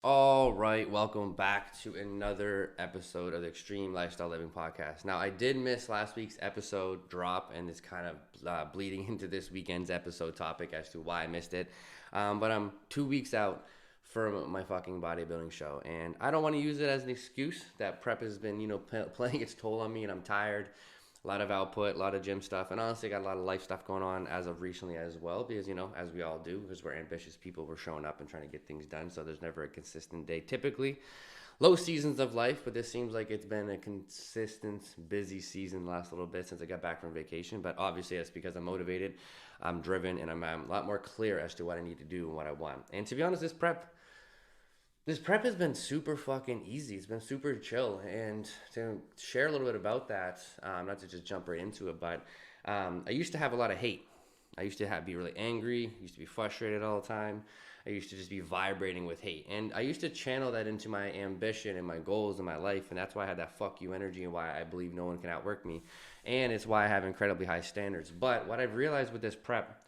All right, welcome back to another episode of the Extreme Lifestyle Living Podcast. Now, I did miss last week's episode drop, and it's kind of bleeding into this weekend's episode topic as to why I missed it. But I'm 2 weeks out from my fucking bodybuilding show, and I don't want to use it as an excuse that prep has been, playing its toll on me, and I'm tired. A lot of output, a lot of gym stuff, and honestly, got a lot of life stuff going on as of recently as well. Because as we all do, because we're ambitious people, we're showing up and trying to get things done. So there's never a consistent day. Typically, low seasons of life, but this seems like it's been a consistent, busy season the last little bit since I got back from vacation. But obviously, that's because I'm motivated, I'm driven, and I'm a lot more clear as to what I need to do and what I want. And to be honest, this prep has been super fucking easy. It's been super chill. And to share a little bit about that, not to just jump right into it, but I used to have a lot of hate. I used to be really angry, used to be frustrated all the time. I used to just be vibrating with hate. And I used to channel that into my ambition and my goals in my life. And that's why I had that fuck you energy and why I believe no one can outwork me. And it's why I have incredibly high standards. But what I've realized with this prep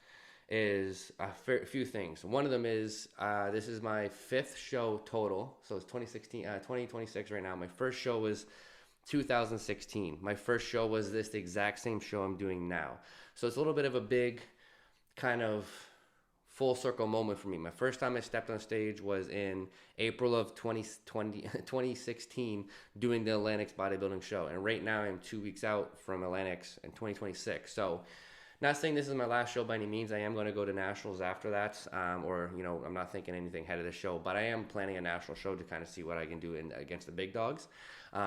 is a few things. One of them is this is my fifth show total. So it's 2016, 2026 right now. My first show was 2016. My first show was this exact same show I'm doing now. So it's a little bit of a big kind of full circle moment for me. My first time I stepped on stage was in April of 2016 doing the Atlantics bodybuilding show. And right now I'm 2 weeks out from Atlantics in 2026. So not saying this is my last show by any means. I am going to go to nationals after that, or I'm not thinking anything ahead of the show. But I am planning a national show to kind of see what I can do against the big dogs,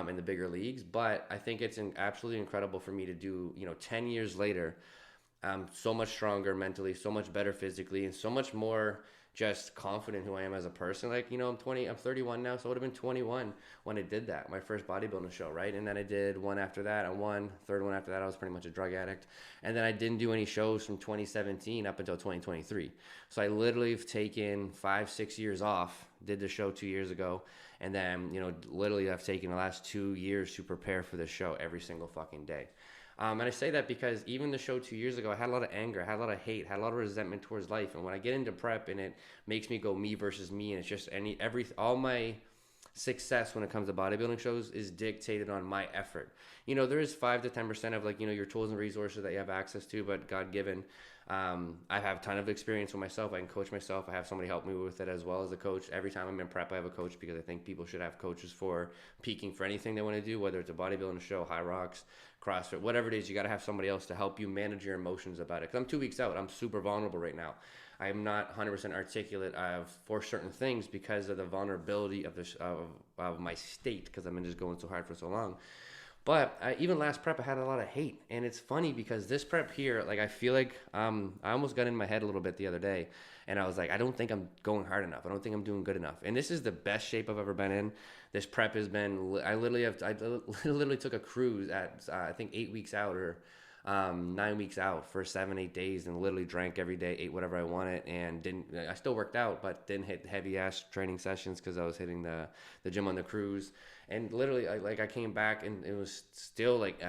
in the bigger leagues. But I think it's absolutely incredible for me to do. 10 years later, I'm so much stronger mentally, so much better physically, and so much more just confident who I am as a person. Like, I'm 31 now, so I would have been 21 when I did that, my first bodybuilding show, right? And then I did one after that, I won, third one after that, I was pretty much a drug addict. And then I didn't do any shows from 2017 up until 2023. So I literally have taken 5-6 years off, did the show 2 years ago, and then, literally I've taken the last 2 years to prepare for the show every single fucking day. And I say that because even the show 2 years ago, I had a lot of anger, I had a lot of hate, had a lot of resentment towards life. And when I get into prep and it makes me go me versus me, and it's just all my success when it comes to bodybuilding shows is dictated on my effort. There is 5 to 10% of your tools and resources that you have access to, but God given. I have a ton of experience with myself. I can coach myself. I have somebody help me with it as well as a coach. Every time I'm in prep, I have a coach because I think people should have coaches for peaking for anything they want to do, whether it's a bodybuilding show, high rocks, CrossFit, whatever it is. You got to have somebody else to help you manage your emotions about it. Because I'm 2 weeks out. I'm super vulnerable right now. I'm not 100% articulate for certain things because of the vulnerability of my state, because I've been just going so hard for so long. But even last prep, I had a lot of hate, and it's funny because this prep here, like I feel like I almost got in my head a little bit the other day, and I was like, I don't think I'm going hard enough. I don't think I'm doing good enough. And this is the best shape I've ever been in. This prep has been. I literally took a cruise at I think 8 weeks out or 9 weeks out for 7-8 days, and literally drank every day, ate whatever I wanted, and didn't. I still worked out, but didn't hit heavy ass training sessions because I was hitting the gym on the cruise. And literally, I came back and it was still like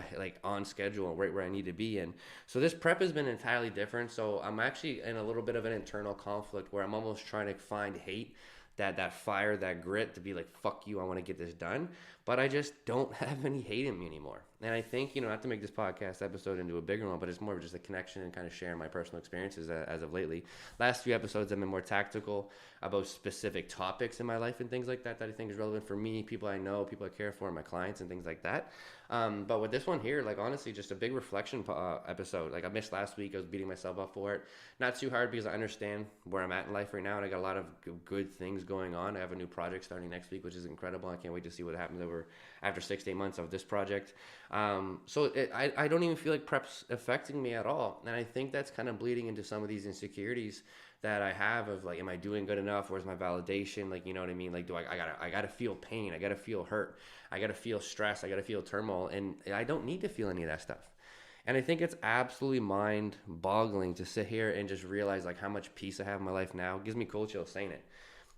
on schedule and right where I need to be. And so this prep has been entirely different. So I'm actually in a little bit of an internal conflict where I'm almost trying to find hate, that fire, that grit to be like, fuck you, I want to get this done. But I just don't have any hate in me anymore. And I think, not to make this podcast episode into a bigger one, but it's more of just a connection and kind of sharing my personal experiences as of lately. Last few episodes have been more tactical about specific topics in my life and things like that I think is relevant for me, people I know, people I care for, my clients and things like that. But with this one here, like honestly, just a big reflection episode. Like I missed last week, I was beating myself up for it. Not too hard because I understand where I'm at in life right now, and I got a lot of good things going on. I have a new project starting next week, which is incredible. I can't wait to see what happens after 6 to 8 months of this project. I don't even feel like prep's affecting me at all, and I think that's kind of bleeding into some of these insecurities that I have of like, am I doing good enough? Where's my validation? Like, you know what I mean? Like, I gotta feel pain. I gotta feel hurt. I gotta feel stress. I gotta feel turmoil. And I don't need to feel any of that stuff. And I think it's absolutely mind boggling to sit here and just realize like how much peace I have in my life now. It gives me cold chills saying it.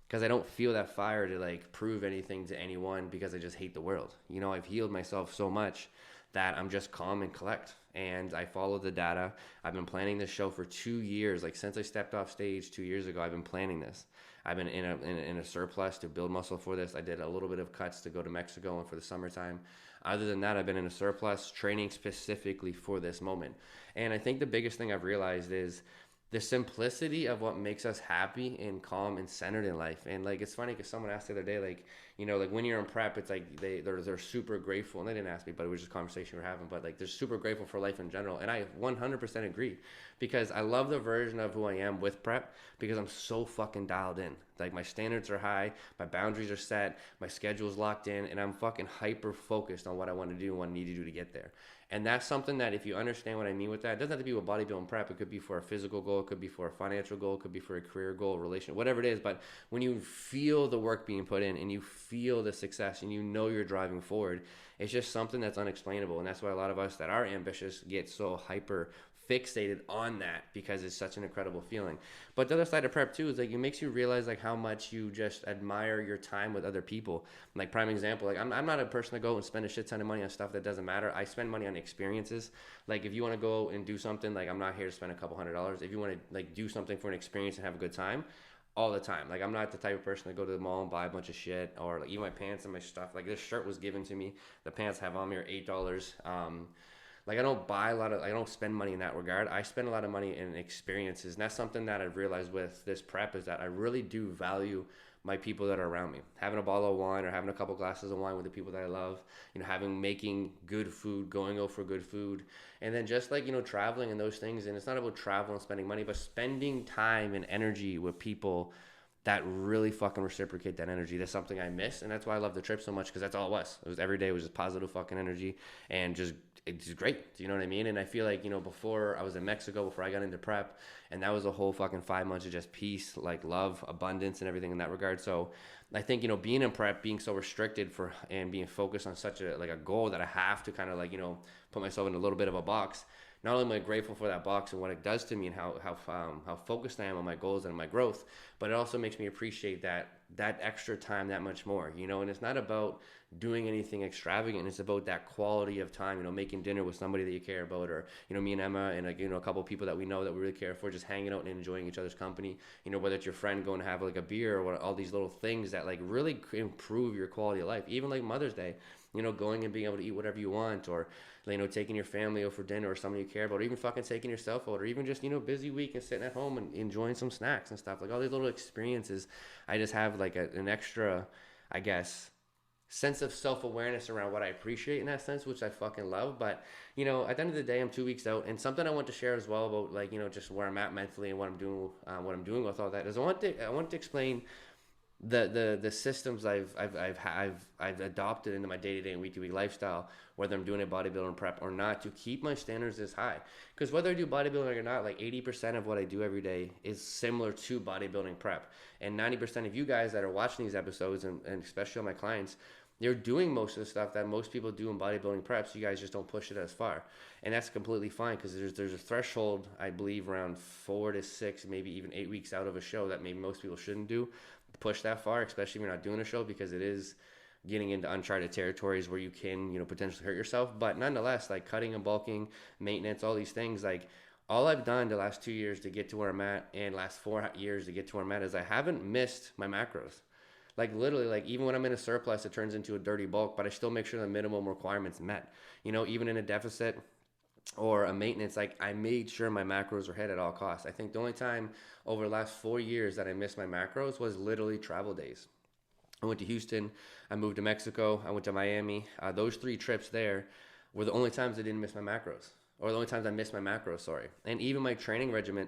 Because I don't feel that fire to like prove anything to anyone because I just hate the world. I've healed myself so much that I'm just calm and collect. And I follow the data. I've been planning this show for 2 years. Like since I stepped off stage 2 years ago, I've been planning this. I've been in a surplus to build muscle for this. I did a little bit of cuts to go to Mexico and for the summertime. Other than that, I've been in a surplus training specifically for this moment. And I think the biggest thing I've realized is the simplicity of what makes us happy and calm and centered in life. And like, it's funny because someone asked the other day, like, like when you're in prep, it's like they're super grateful. And they didn't ask me, but it was just a conversation we're having. But like, they're super grateful for life in general. And I 100% agree, because I love the version of who I am with prep, because I'm so fucking dialed in. Like my standards are high, my boundaries are set, my schedule's locked in, and I'm fucking hyper focused on what I want to do and what I need to do to get there. And that's something that, if you understand what I mean with that, it doesn't have to be with bodybuilding prep. It could be for a physical goal. It could be for a financial goal. It could be for a career goal, relation, whatever it is. But when you feel the work being put in and you feel the success and you're driving forward, it's just something that's unexplainable. And that's why a lot of us that are ambitious get so hyper fixated on that, because it's such an incredible feeling. But the other side of prep too is like, it makes you realize like how much you just admire your time with other people. Like prime example, like I'm not a person to go and spend a shit ton of money on stuff that doesn't matter. I spend money on experiences. Like if you want to go and do something, like I'm not here to spend a couple $100s. If you want to like do something for an experience and have a good time, all the time. Like I'm not the type of person to go to the mall and buy a bunch of shit, or like even my pants and my stuff. Like this shirt was given to me. The pants have on me are $8. Like I don't spend money in that regard. I spend a lot of money in experiences. And that's something that I've realized with this prep, is that I really do value my people that are around me. Having a bottle of wine or having a couple glasses of wine with the people that I love, making good food, going out for good food. And then just like, traveling and those things. And it's not about travel and spending money, but spending time and energy with people that really fucking reciprocate that energy. That's something I miss. And that's why I love the trip so much, because that's all it was. It was every day was just positive fucking energy, and it's great. Do you know what I mean? And I feel like, before I was in Mexico, before I got into prep, and that was a whole fucking 5 months of just peace, like love, abundance, and everything in that regard. So I think, being in prep, being so restricted and being focused on such a goal that I have to kind of put myself in a little bit of a box. Not only am I grateful for that box and what it does to me and how focused I am on my goals and my growth, but it also makes me appreciate that extra time that much more, and it's not about doing anything extravagant. It's about that quality of time, making dinner with somebody that you care about, or, me and Emma and a couple of people that we know that we really care for, just hanging out and enjoying each other's company, whether it's your friend going to have like a beer, or what, all these little things that like really improve your quality of life. Even like Mother's Day, going and being able to eat whatever you want, or, taking your family out for dinner, or someone you care about, or even fucking taking yourself out, or even just, busy week and sitting at home and enjoying some snacks and stuff. Like all these little experiences, I just have like an extra, I guess, sense of self-awareness around what I appreciate in that sense, which I fucking love. But, at the end of the day, I'm 2 weeks out, and something I want to share as well about like, just where I'm at mentally and what I'm doing with all that is I want to explain the systems I've adopted into my day-to-day and week-to-week lifestyle, whether I'm doing a bodybuilding prep or not, to keep my standards this high. Because whether I do bodybuilding or not, like 80% of what I do every day is similar to bodybuilding prep. And 90% of you guys that are watching these episodes, and especially all my clients, they're doing most of the stuff that most people do in bodybuilding preps. You guys just don't push it as far. And that's completely fine, because there's a threshold, I believe, around 4 to 6, maybe even 8 weeks out of a show that maybe most people shouldn't do. Push that far, especially if you're not doing a show, because it is getting into uncharted territories where you can, potentially hurt yourself. But nonetheless, like cutting and bulking, maintenance, all these things, like all I've done the last 2 years to get to where I'm at, and last 4 years to get to where I'm at, is I haven't missed my macros. Like literally, like even when I'm in a surplus, it turns into a dirty bulk, but I still make sure the minimum requirements met. Even in a deficit or a maintenance, like I made sure my macros were hit at all costs. I think the only time over the last 4 years that I missed my macros was literally travel days. I went to Houston, I moved to Mexico, I went to Miami. Those 3 trips there were the only times I didn't miss my macros. Or the only times I missed my macros, sorry. And even my training regimen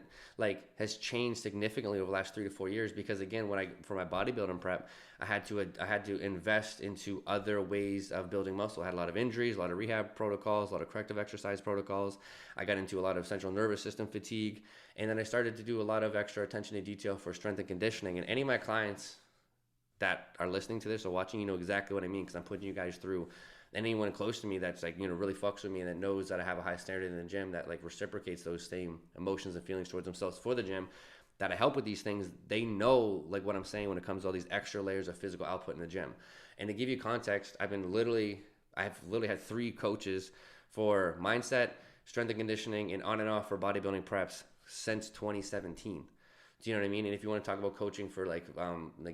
has changed significantly over the last 3 to 4 years, because again, for my bodybuilding prep, I had to invest into other ways of building muscle. I had a lot of injuries, a lot of rehab protocols, a lot of corrective exercise protocols. I got into a lot of central nervous system fatigue, and then I started to do a lot of extra attention to detail for strength and conditioning. And any of my clients that are listening to this or watching, exactly what I mean, because I'm putting you guys through. Anyone close to me that's really fucks with me and that knows that I have a high standard in the gym, that reciprocates those same emotions and feelings towards themselves for the gym, that I help with these things, they know what I'm saying when it comes to all these extra layers of physical output in the gym. And to give you context, I've I've literally had 3 coaches for mindset, strength and conditioning, and on and off for bodybuilding preps since 2017. Do you know what I mean? And if you want to talk about coaching for like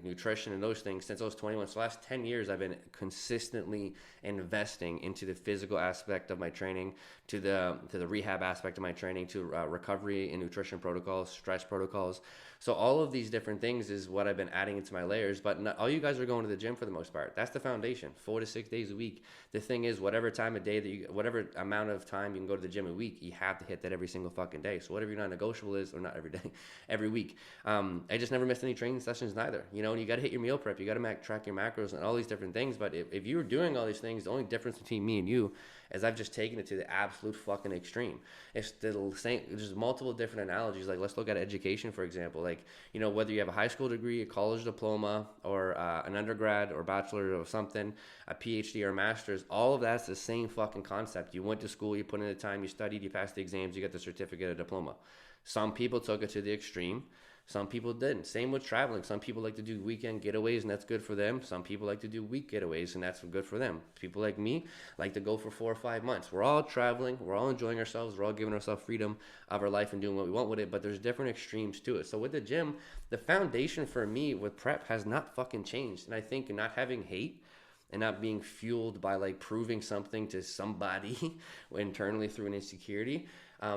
nutrition and those things, since I was 21, so the last 10 years, I've been consistently investing into the physical aspect of my training, to the rehab aspect of my training, to recovery and nutrition protocols, stress protocols. So all of these different things is what I've been adding into my layers. But not, all you guys are going to the gym for the most part. That's the foundation. 4 to 6 days a week. The thing is, whatever time of day that you, whatever amount of time you can go to the gym a week, you have to hit that every single fucking day. So whatever your non-negotiable is, or not every day, every week. I just never missed any training sessions neither. You know, and you got to hit your meal prep. You got to track your macros and all these different things. But if you were doing all these things, the only difference between me and you is I've just taken it to the absolute fucking extreme. It's the same. There's multiple different analogies. Like, let's look at education, for example. Like, you know, whether you have a high school degree, a college diploma, or an undergrad or bachelor of something, a PhD or a master's, all of that's the same fucking concept. You went to school, you put in the time, you studied, you passed the exams, you got the certificate or diploma. Some people took it to the extreme. Some people didn't. Same with traveling. Some people like to do weekend getaways, and that's good for them. Some people like to do week getaways, and that's good for them. People like me like to go for 4 or 5 months. We're all traveling. We're all enjoying ourselves. We're all giving ourselves freedom of our life and doing what we want with it, but there's different extremes to it. So with the gym, the foundation for me with prep has not fucking changed. And I think not having hate and not being fueled by like proving something to somebody internally through an insecurity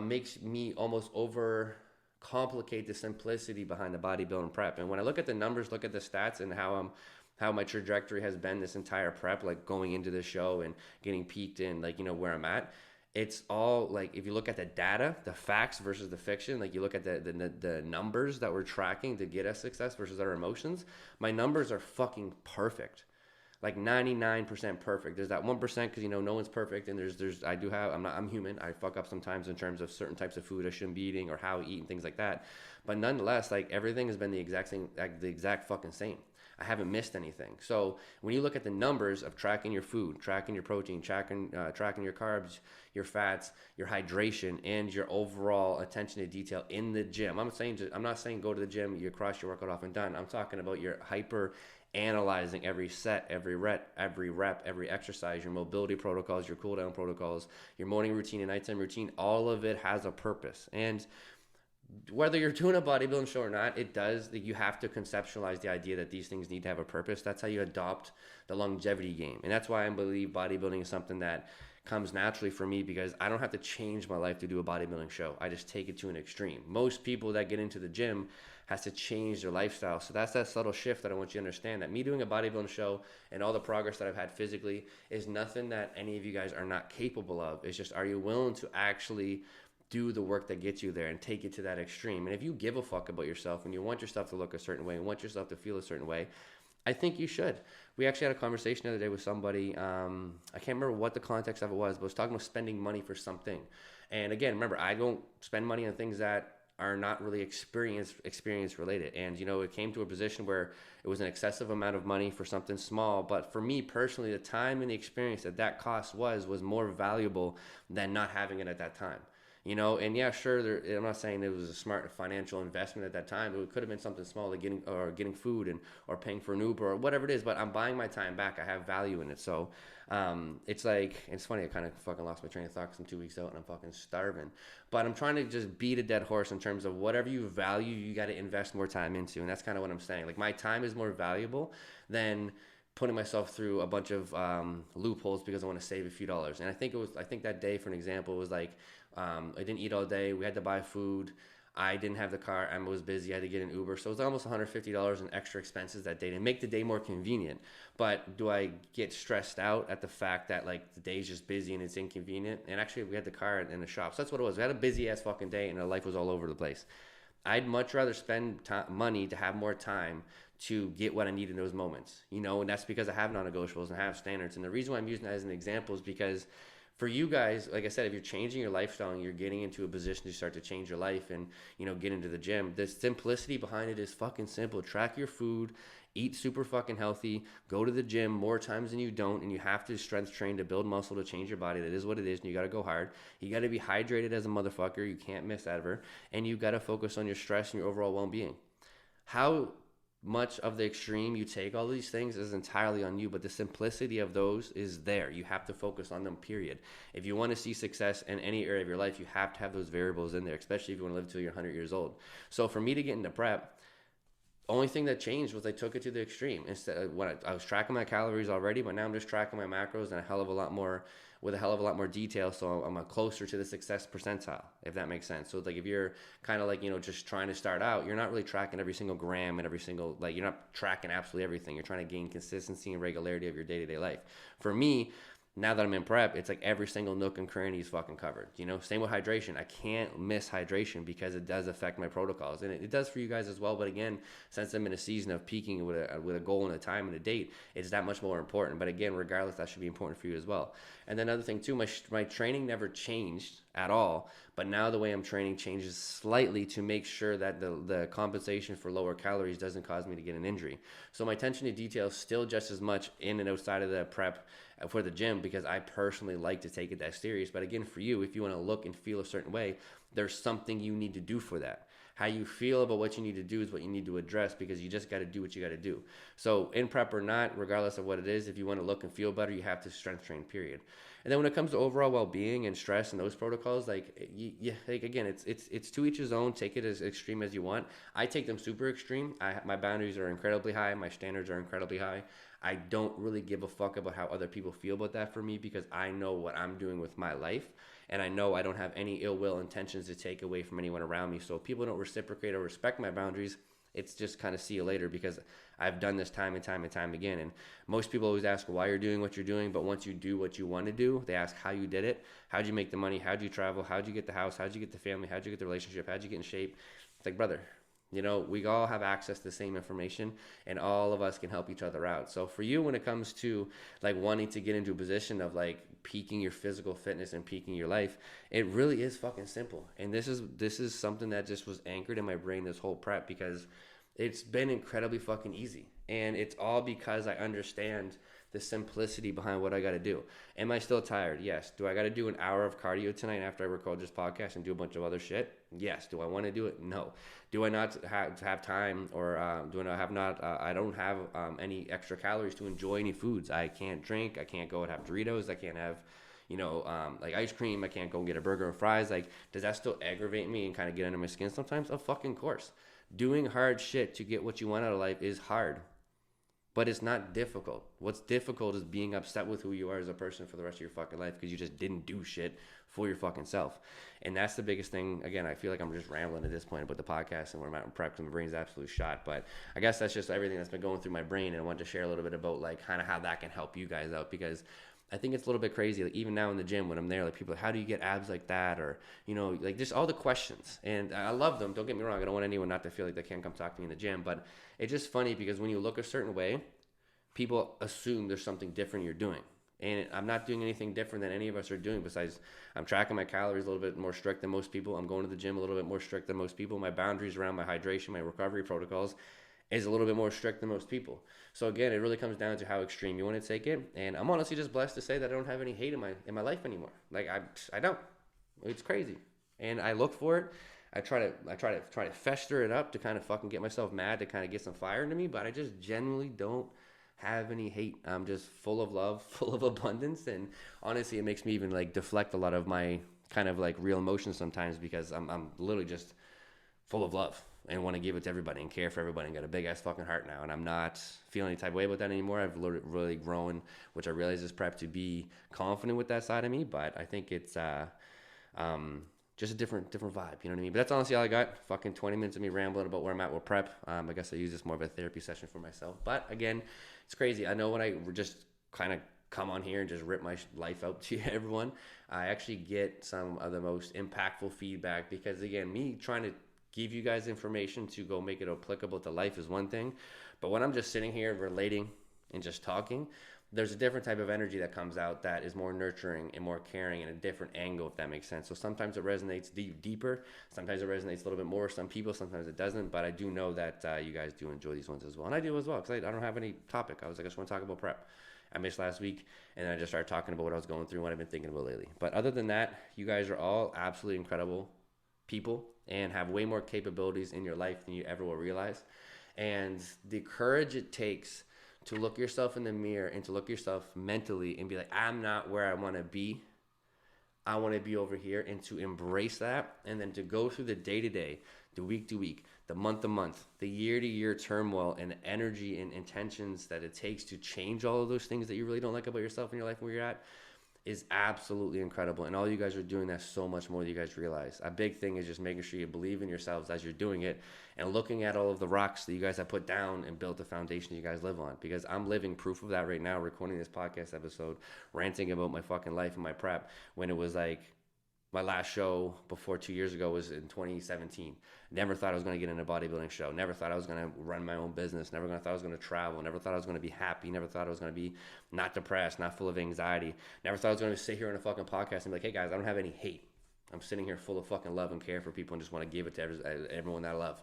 makes me almost complicate the simplicity behind the bodybuilding prep. And when I look at the numbers, look at the stats, and how my trajectory has been this entire prep, like going into the show and getting peaked in, like, you know, where I'm at, it's all like, if you look at the data, the facts versus the fiction, like you look at the numbers that we're tracking to get us success versus our emotions, my numbers are fucking perfect. Like 99% perfect. There's that 1% because, you know, no one's perfect, and I'm human. I fuck up sometimes in terms of certain types of food I shouldn't be eating or how I eat and things like that. But nonetheless, like, everything has been the exact same, like the exact fucking same. I haven't missed anything. So when you look at the numbers of tracking your food, tracking your protein, tracking your carbs, your fats, your hydration, and your overall attention to detail in the gym, I'm not saying go to the gym, you cross your workout off and done. I'm talking about your hyper analyzing every set, every rep, every exercise, your mobility protocols, your cool down protocols, your morning routine and nighttime routine. All of it has a purpose. And whether you're doing a bodybuilding show or not, you have to conceptualize the idea that these things need to have a purpose. That's how you adopt the longevity game. And that's why I believe bodybuilding is something that comes naturally for me, because I don't have to change my life to do a bodybuilding show. I just take it to an extreme. Most people that get into the gym has to change their lifestyle. So that's that subtle shift that I want you to understand, that me doing a bodybuilding show and all the progress that I've had physically is nothing that any of you guys are not capable of. It's just, are you willing to actually do the work that gets you there and take it to that extreme? And if you give a fuck about yourself and you want yourself to look a certain way and want yourself to feel a certain way, I think you should. We actually had a conversation the other day with somebody. I can't remember what the context of it was, but I was talking about spending money for something. And again, remember, I don't spend money on things that are not really experience related. And, you know, it came to a position where it was an excessive amount of money for something small. But for me personally, the time and the experience that cost was more valuable than not having it at that time. You know, and yeah, sure, I'm not saying it was a smart financial investment at that time. It could have been something small, like getting food or paying for an Uber or whatever it is. But I'm buying my time back. I have value in it. So it's like, it's funny. I kind of fucking lost my train of thought because I'm 2 weeks out and I'm fucking starving. But I'm trying to just beat a dead horse in terms of whatever you value, you got to invest more time into. And that's kind of what I'm saying. Like, my time is more valuable than putting myself through a bunch of loopholes because I want to save a few dollars. And I think that day, for an example, was like, I didn't eat all day. We had to buy food. I didn't have the car. I was busy. I had to get an Uber. So it was almost $150 in extra expenses that day to make the day more convenient. But do I get stressed out at the fact that, like, the day's just busy and it's inconvenient? And actually, we had the car in the shop. So that's what it was. We had a busy ass fucking day and our life was all over the place. I'd much rather spend money to have more time to get what I need in those moments, you know, and that's because I have non-negotiables and I have standards. And the reason why I'm using that as an example is because for you guys, like I said, if you're changing your lifestyle and you're getting into a position to start to change your life and, you know, get into the gym, the simplicity behind it is fucking simple. Track your food, eat super fucking healthy, go to the gym more times than you don't, and you have to strength train to build muscle to change your body. That is what it is, and you got to go hard. You got to be hydrated as a motherfucker. You can't miss ever, and you got to focus on your stress and your overall well-being. How much of the extreme you take all these things is entirely on you, but the simplicity of those is there. You have to focus on them, period. If you want to see success in any area of your life, you have to have those variables in there, especially if you want to live till you're 100 years old. So for me to get into prep, only thing that changed was I took it to the extreme. Instead of when I was tracking my calories already, but now I'm just tracking my macros and a hell of a lot more with a hell of a lot more detail. So I'm closer to the success percentile, if that makes sense. So like if you're kind of like, just trying to start out, you're not really tracking every single gram and every single, like you're not tracking absolutely everything. You're trying to gain consistency and regularity of your day-to-day life. For me, now that I'm in prep, it's like every single nook and cranny is fucking covered. Same with hydration. I can't miss hydration because it does affect my protocols, and it does for you guys as well. But again, since I'm in a season of peaking with a goal and a time and a date, it's that much more important. But again, regardless, that should be important for you as well. And then another thing too, my training never changed at all, but now the way I'm training changes slightly to make sure that the compensation for lower calories doesn't cause me to get an injury. So my attention to detail is still just as much in and outside of the prep for the gym, because I personally like to take it that serious. But again, for you, if you want to look and feel a certain way, there's something you need to do for that. How you feel about what you need to do is what you need to address, because you just got to do what you got to do. So in prep or not, regardless of what it is, if you want to look and feel better, you have to strength train, period. And then when it comes to overall well-being and stress and those protocols, like again, it's to each his own. Take it as extreme as you want. I take them super extreme. My boundaries are incredibly high. My standards are incredibly high. I don't really give a fuck about how other people feel about that for me, because I know what I'm doing with my life, and I know I don't have any ill will intentions to take away from anyone around me. So if people don't reciprocate or respect my boundaries, it's just kind of see you later, because I've done this time and time and time again. And most people always ask why you're doing what you're doing, but once you do what you want to do, they ask how you did it. How'd you make the money? How'd you travel? How'd you get the house? How'd you get the family? How'd you get the relationship? How'd you get in shape? It's like, brother, we all have access to the same information, and all of us can help each other out. So for you, when it comes to like wanting to get into a position of like peaking your physical fitness and peaking your life, it really is fucking simple. And this is something that just was anchored in my brain this whole prep, because it's been incredibly fucking easy. And it's all because I understand the simplicity behind what I got to do. Am I still tired? Yes. Do I got to do an hour of cardio tonight after I record this podcast and do a bunch of other shit? Yes. Do I want to do it? No. Do I not have time, or I don't have any extra calories to enjoy any foods? I can't drink. I can't go and have Doritos. I can't have, like ice cream. I can't go and get a burger and fries. Like, does that still aggravate me and kind of get under my skin sometimes? Of fucking course. Doing hard shit to get what you want out of life is hard. But it's not difficult. What's difficult is being upset with who you are as a person for the rest of your fucking life because you just didn't do shit for your fucking self. And that's the biggest thing. Again, I feel like I'm just rambling at this point about the podcast and where I'm at in prep, because my brain's absolutely shot. But I guess that's just everything that's been going through my brain, and I wanted to share a little bit about like kind of how that can help you guys out, because I think it's a little bit crazy. Like even now in the gym when I'm there, like people are like, how do you get abs like that? Or, like just all the questions. And I love them. Don't get me wrong. I don't want anyone not to feel like they can't come talk to me in the gym. But it's just funny because when you look a certain way, people assume there's something different you're doing. And I'm not doing anything different than any of us are doing, besides I'm tracking my calories a little bit more strict than most people. I'm going to the gym a little bit more strict than most people. My boundaries around my hydration, my recovery protocols is a little bit more strict than most people. So again, it really comes down to how extreme you want to take it. And I'm honestly just blessed to say that I don't have any hate in my life anymore. Like I don't. It's crazy. And I look for it. I try to fester it up to kind of fucking get myself mad, to kind of get some fire into me, but I just genuinely don't have any hate. I'm just full of love, full of abundance, and honestly it makes me even like deflect a lot of my kind of like real emotions sometimes, because I'm literally just full of love and want to give it to everybody and care for everybody and got a big ass fucking heart now, and I'm not feeling any type of way about that anymore. I've really grown, which I realize is prep, to be confident with that side of me, but I think it's just a different vibe, you know what I mean? But that's honestly all I got. Fucking 20 minutes of me rambling about where I'm at with prep. I guess I use this more of a therapy session for myself. But again, it's crazy. I know when I just kind of come on here and just rip my life out to everyone, I actually get some of the most impactful feedback, because again, me trying to give you guys information to go make it applicable to life is one thing. But when I'm just sitting here relating and just talking, there's a different type of energy that comes out that is more nurturing and more caring, and a different angle, if that makes sense. So sometimes it resonates deeper, sometimes it resonates a little bit more, some people, sometimes it doesn't, but I do know that you guys do enjoy these ones as well, and I do as well, because I don't have any topic. I was like, I just want to talk about prep. I missed last week, and then I just started talking about what I was going through and what I've been thinking about lately. But other than that, you guys are all absolutely incredible people and have way more capabilities in your life than you ever will realize. And the courage it takes to look yourself in the mirror and to look yourself mentally and be like, I'm not where I want to be. I want to be over here, and to embrace that, and then to go through the day to day, the week to week, the month to month, the year to year turmoil and energy and intentions that it takes to change all of those things that you really don't like about yourself in your life where you're at is absolutely incredible. And all you guys are doing that so much more than you guys realize. A big thing is just making sure you believe in yourselves as you're doing it, and looking at all of the rocks that you guys have put down and built the foundation you guys live on. Because I'm living proof of that right now, recording this podcast episode, ranting about my fucking life and my prep, when it was like my last show before 2 years ago was in 2017. Never thought I was going to get in a bodybuilding show. Never thought I was going to run my own business. Never thought I was going to travel. Never thought I was going to be happy. Never thought I was going to be not depressed, not full of anxiety. Never thought I was going to sit here on a fucking podcast and be like, hey guys, I don't have any hate. I'm sitting here full of fucking love and care for people and just want to give it to everyone that I love.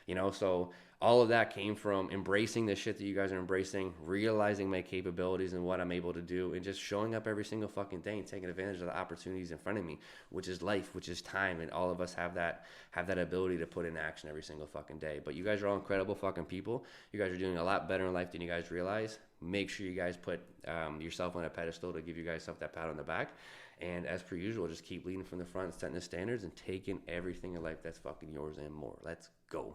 You know, so all of that came from embracing the shit that you guys are embracing, realizing my capabilities and what I'm able to do, and just showing up every single fucking day and taking advantage of the opportunities in front of me, which is life, which is time, and all of us have that ability to put in action every single fucking day. But you guys are all incredible fucking people. You guys are doing a lot better in life than you guys realize. Make sure you guys put yourself on a pedestal to give you guys self that pat on the back. And as per usual, just keep leading from the front, setting the standards, and taking everything in life that's fucking yours and more. Let's go.